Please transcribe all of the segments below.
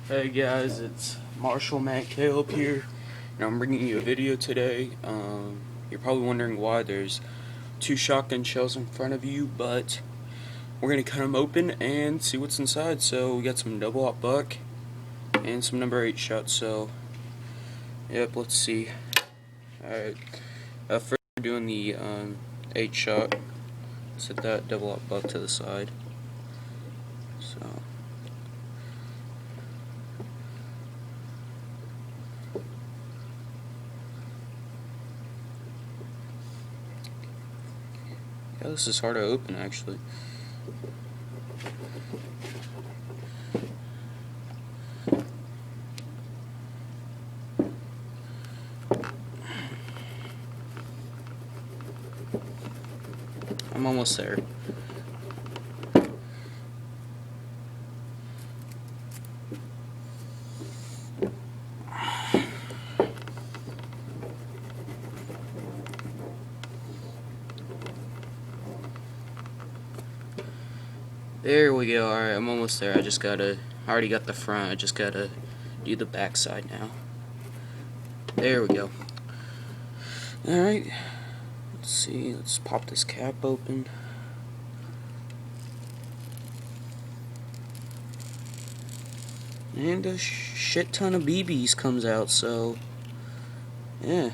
Hey guys, it's Marshall Matt Caleb here, and I'm bringing you a video today. You're probably wondering why there's two shotgun shells in front of you, but we're gonna cut them open and see what's inside. So we got some double-aught buck and some number 8 shots. So, yep, let's see. All right, first we're doing the 8 shot. Set that double-aught buck to the side. So. Yeah, this is hard to open actually. I'm almost there. There we go. Alright, I'm almost there. I already got the front. I just gotta do the back side now. There we go. Alright. Let's see. Let's pop this cap open. And a shit ton of BBs comes out, so yeah.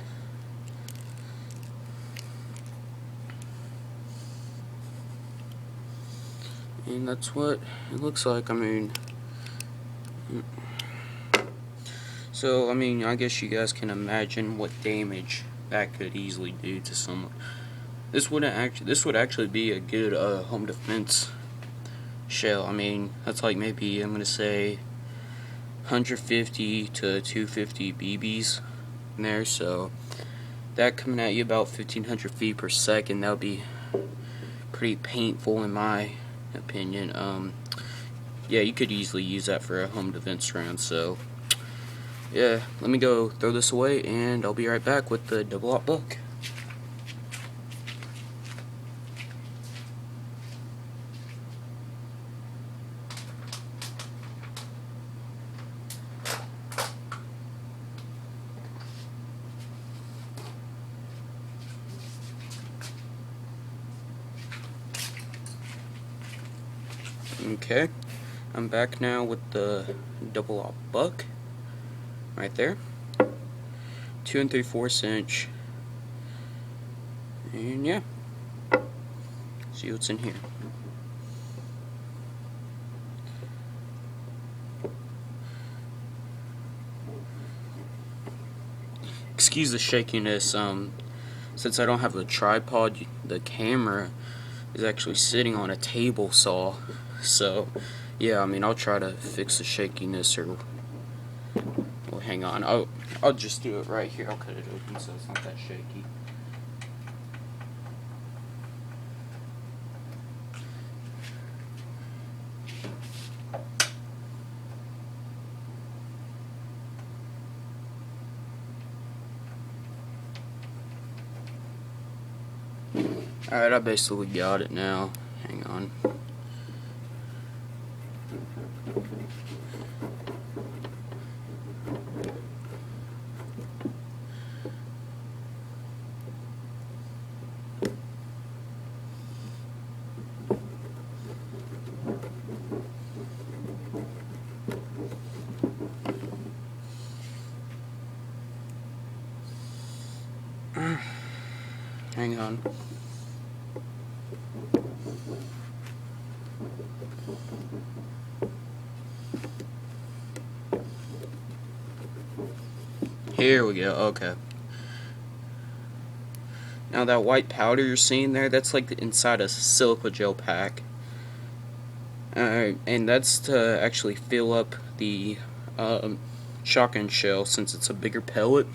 And that's what it looks like. I guess you guys can imagine what damage that could easily do to someone. This would actually be a good home defense shell. That's like maybe I'm gonna say 150 to 250 BBs in there. So that coming at you about 1,500 feet per second, that would be pretty painful in my opinion. Yeah, you could easily use that for a home defense round. So yeah, let me go throw this away, and I'll be right back with the double-aught buck. Okay, I'm back now with the double-aught buck right there. 2 3/4 inch. And yeah, see what's in here. Excuse the shakiness. Since I don't have a tripod, the camera is actually sitting on a table saw. So yeah, I'll try to fix the shakiness, or well, hang on. I'll just do it right here. I'll cut it open so it's not that shaky. Alright, I basically got it now. Hang on. Hang on. Here we go. Okay. Now that white powder you're seeing there, that's like inside a silica gel pack. And that's to actually fill up the shotgun shell, since it's a bigger pellet.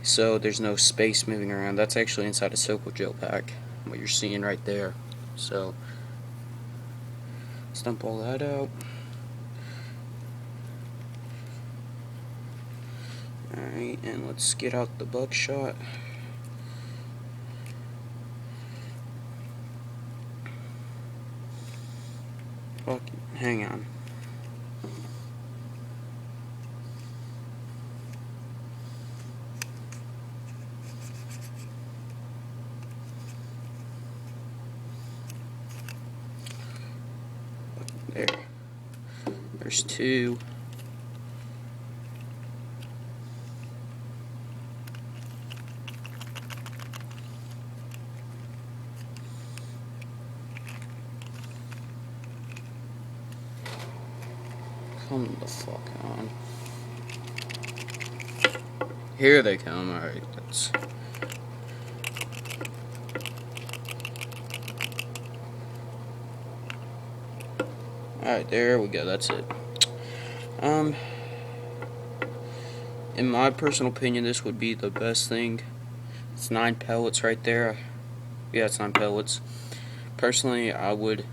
So there's no space moving around. That's actually inside a silica gel pack, what you're seeing right there. So let's dump all that out. Alright, and let's get out the buckshot. Fuck, hang on. There. There's two. Come the fuck on. Here they come. Alright, let's. Alright, there we go. That's it. In my personal opinion, this would be the best thing. It's 9 pellets right there. Yeah, it's 9 pellets. Personally, I would.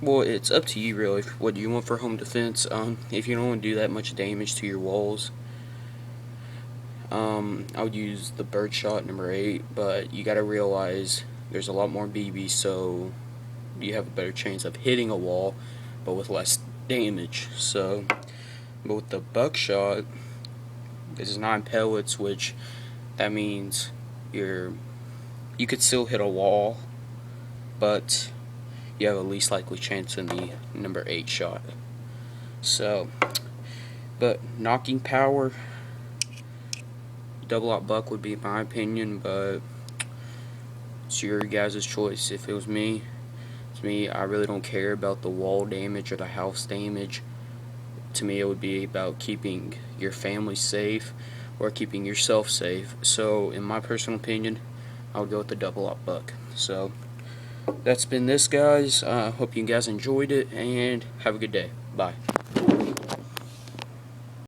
Well, it's up to you really. What do you want for home defense? If you don't want to do that much damage to your walls, I would use the Birdshot number 8. But you gotta realize there's a lot more BB, so you have a better chance of hitting a wall, but with less damage. So, but with the Buckshot, this is 9 pellets, which that means you could still hit a wall, but you have a least likely chance in the number 8 shot. So, but knocking power, double out buck would be my opinion, but it's your guys' choice. If it was me, I really don't care about the wall damage or the house damage. To me, it would be about keeping your family safe or keeping yourself safe. So, in my personal opinion, I would go with the double out buck. So, that's been this, guys. Hope you guys enjoyed it, and have a good day. Bye.